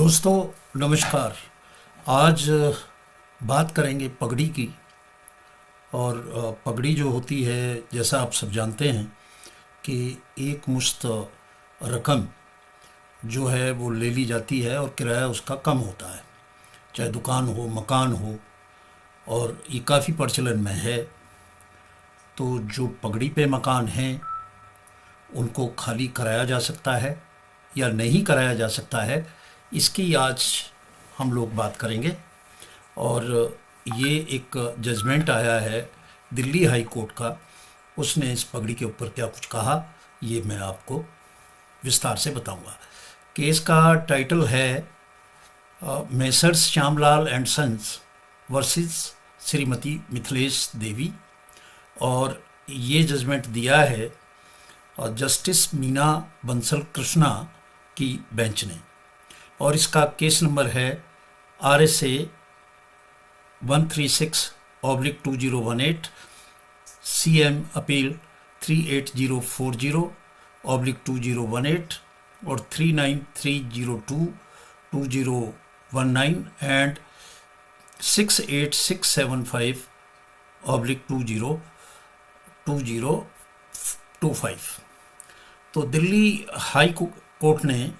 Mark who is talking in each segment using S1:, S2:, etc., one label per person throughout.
S1: दोस्तों नमस्कार। आज बात करेंगे पगड़ी की। और पगड़ी जो होती है, जैसा आप सब जानते हैं कि एक मुश्त रकम जो है वो ले ली जाती है और किराया उसका कम होता है, चाहे दुकान हो मकान हो। और ये काफ़ी प्रचलन में है। तो जो पगड़ी पे मकान हैं उनको खाली कराया जा सकता है या नहीं कराया जा सकता है, इसकी आज हम लोग बात करेंगे। और ये एक जजमेंट आया है दिल्ली हाई कोर्ट का। उसने इस पगड़ी के ऊपर क्या कुछ कहा, ये मैं आपको विस्तार से बताऊंगा। केस का टाइटल है Messrs Shyamlal and sons versus Shrimati Mithilesh Devi. और ये जजमेंट दिया है जस्टिस मीना बंसल कृष्णा की बेंच ने। और इसका केस नंबर है RSA 136/2018, CM अपील 38040/2018 और 39302/2019 एंड 68675/2025। तो दिल्ली हाई कोर्ट ने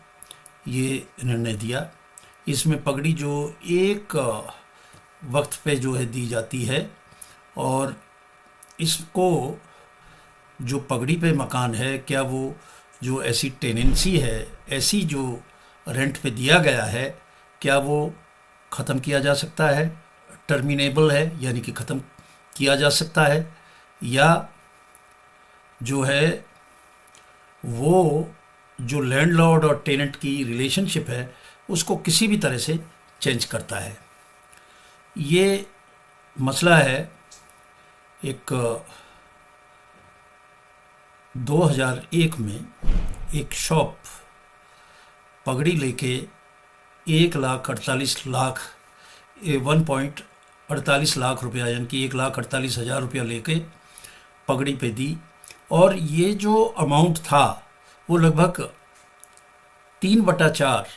S1: ये निर्णय दिया। इसमें पगड़ी जो एक वक्त पे जो है दी जाती है, और इसको जो पगड़ी पे मकान है, क्या वो जो ऐसी टेनेंसी है, ऐसी जो रेंट पे दिया गया है, क्या वो ख़त्म किया जा सकता है, टर्मिनेबल है यानी कि ख़त्म किया जा सकता है, या जो है वो जो लैंडलॉर्ड और टेनेंट की रिलेशनशिप है उसको किसी भी तरह से चेंज करता है। ये मसला है एक 2001 में एक शॉप पगड़ी लेके 1.48 लाख रुपया यानी कि 1,48,000 रुपया लेके पगड़ी पे दी। और ये जो अमाउंट था वो लगभग 3/4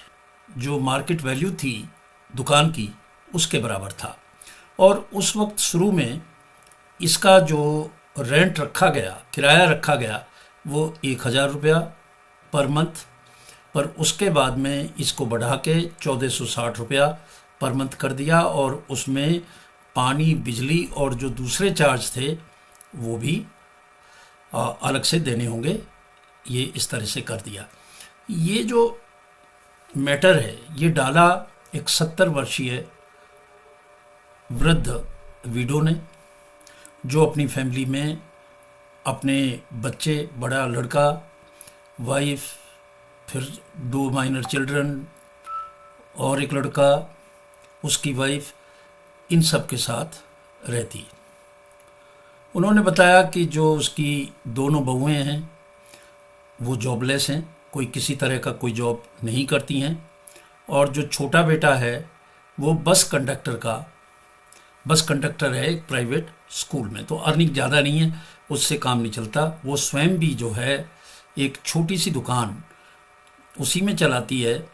S1: जो मार्केट वैल्यू थी दुकान की उसके बराबर था। और उस वक्त शुरू में इसका जो रेंट रखा गया, किराया रखा गया, वो 1,000 रुपया पर मंथ, पर उसके बाद में इसको बढ़ा के 1,460 रुपया पर मंथ कर दिया। और उसमें पानी, बिजली और जो दूसरे चार्ज थे वो भी अलग से देने होंगे, ये इस तरह से कर दिया। ये जो मैटर है ये डाला एक 70 वर्षीय वृद्ध विडो ने, जो अपनी फैमिली में अपने बच्चे, बड़ा लड़का, वाइफ, फिर 2 माइनर चिल्ड्रन और एक लड़का, उसकी वाइफ, इन सब के साथ रहती। उन्होंने बताया कि जो उसकी दोनों बहुएं हैं वो जॉबलेस हैं, कोई किसी तरह का कोई जॉब नहीं करती हैं। और जो छोटा बेटा है वो बस कंडक्टर है एक प्राइवेट स्कूल में, तो अर्निंग ज़्यादा नहीं है, उससे काम नहीं चलता। वो स्वयं भी जो है एक छोटी सी दुकान उसी में चलाती है,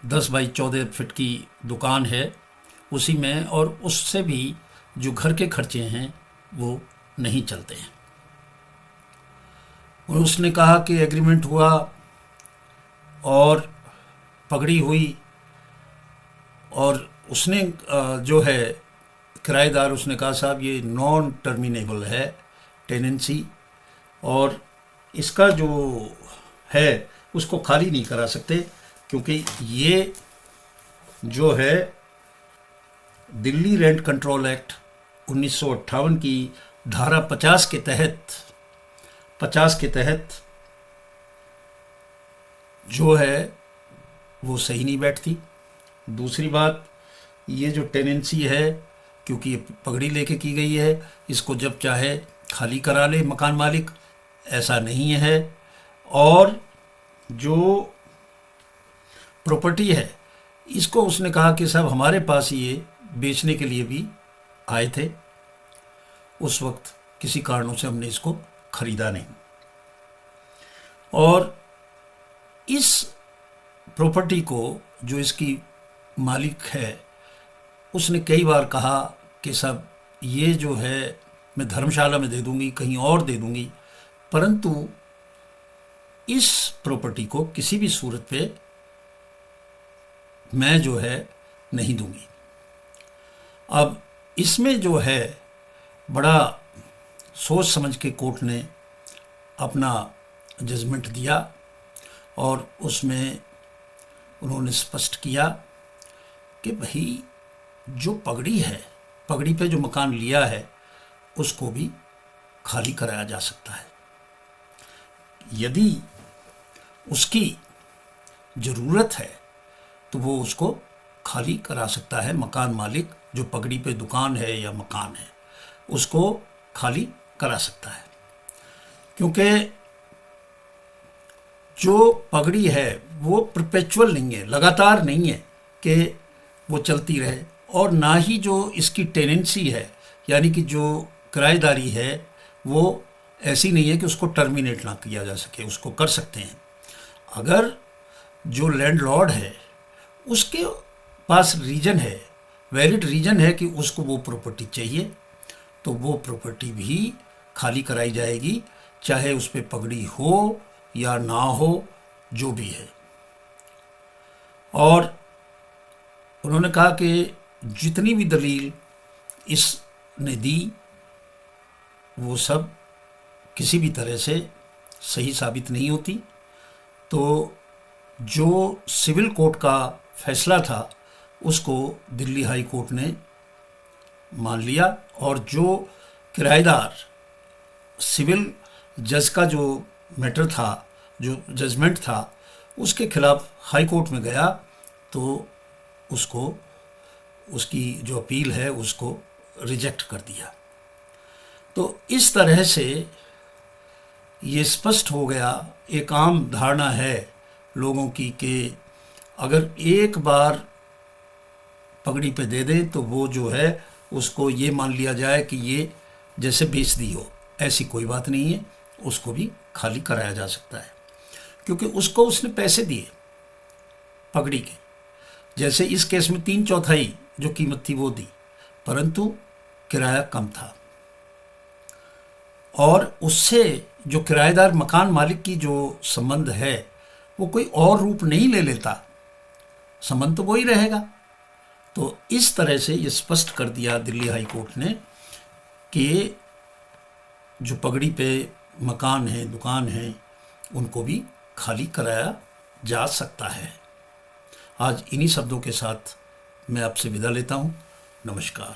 S1: 10 बाई 14 फीट की दुकान है उसी में, और उससे भी जो घर के खर्चे हैं वो नहीं चलते हैं। और उसने कहा कि एग्रीमेंट हुआ और पगड़ी हुई, और उसने जो है किराएदार, उसने कहा साहब ये नॉन टर्मिनेबल है टेनेंसी, और इसका जो है उसको खाली नहीं करा सकते, क्योंकि ये जो है दिल्ली रेंट कंट्रोल एक्ट 1958 की धारा 50 के तहत जो है वो सही नहीं बैठती। दूसरी बात, ये जो टेनेंसी है, क्योंकि ये पगड़ी लेके की गई है, इसको जब चाहे खाली करा ले मकान मालिक, ऐसा नहीं है। और जो प्रॉपर्टी है इसको उसने कहा कि साहब हमारे पास ये बेचने के लिए भी आए थे, उस वक्त किसी कारणों से हमने इसको खरीदा नहीं। और इस प्रॉपर्टी को जो इसकी मालिक है उसने कई बार कहा कि साहब ये जो है मैं धर्मशाला में दे दूंगी, कहीं और दे दूंगी, परंतु इस प्रॉपर्टी को किसी भी सूरत पे मैं जो है नहीं दूंगी। अब इसमें जो है बड़ा सोच समझ के कोर्ट ने अपना जजमेंट दिया और उसमें उन्होंने स्पष्ट किया कि भाई जो पगड़ी है, पगड़ी पे जो मकान लिया है उसको भी खाली कराया जा सकता है। यदि उसकी ज़रूरत है तो वो उसको खाली करा सकता है। मकान मालिक जो पगड़ी पे दुकान है या मकान है उसको खाली करा सकता है, क्योंकि जो पगड़ी है वो परपेचुअल नहीं है, लगातार नहीं है कि वो चलती रहे, और ना ही जो इसकी टेनेंसी है यानी कि जो किराएदारी है वो ऐसी नहीं है कि उसको टर्मिनेट ना किया जा सके, उसको कर सकते हैं। अगर जो लैंडलॉर्ड है उसके पास रीज़न है, वैलिड रीज़न है कि उसको वो प्रॉपर्टी चाहिए, तो वो प्रॉपर्टी भी खाली कराई जाएगी, चाहे उस पर पगड़ी हो या ना हो, जो भी है। और उन्होंने कहा कि जितनी भी दलील इसने दी वो सब किसी भी तरह से सही साबित नहीं होती। तो जो सिविल कोर्ट का फैसला था उसको दिल्ली हाई कोर्ट ने मान लिया, और जो किराएदार सिविल जज का जो मैटर था, जो जजमेंट था, उसके खिलाफ हाई कोर्ट में गया तो उसको, उसकी जो अपील है उसको रिजेक्ट कर दिया। तो इस तरह से ये स्पष्ट हो गया, एक आम धारणा है लोगों की कि अगर एक बार पगड़ी पे दे दे तो वो जो है उसको ये मान लिया जाए कि ये जैसे बेच दी हो। ऐसी कोई बात नहीं है, उसको भी खाली कराया जा सकता है, क्योंकि उसको उसने पैसे दिए पगड़ी के। जैसे इस केस में 3/4 जो कीमत थी वो दी, परंतु किराया कम था, और उससे जो किराएदार मकान मालिक की जो संबंध है वो कोई और रूप नहीं ले लेता, संबंध तो वही रहेगा। तो इस तरह से ये स्पष्ट कर दिया दिल्ली हाई कोर्ट ने कि जो पगड़ी पे मकान है, दुकान है, उनको भी खाली कराया जा सकता है। आज इन्हीं शब्दों के साथ मैं आपसे विदा लेता हूँ। नमस्कार।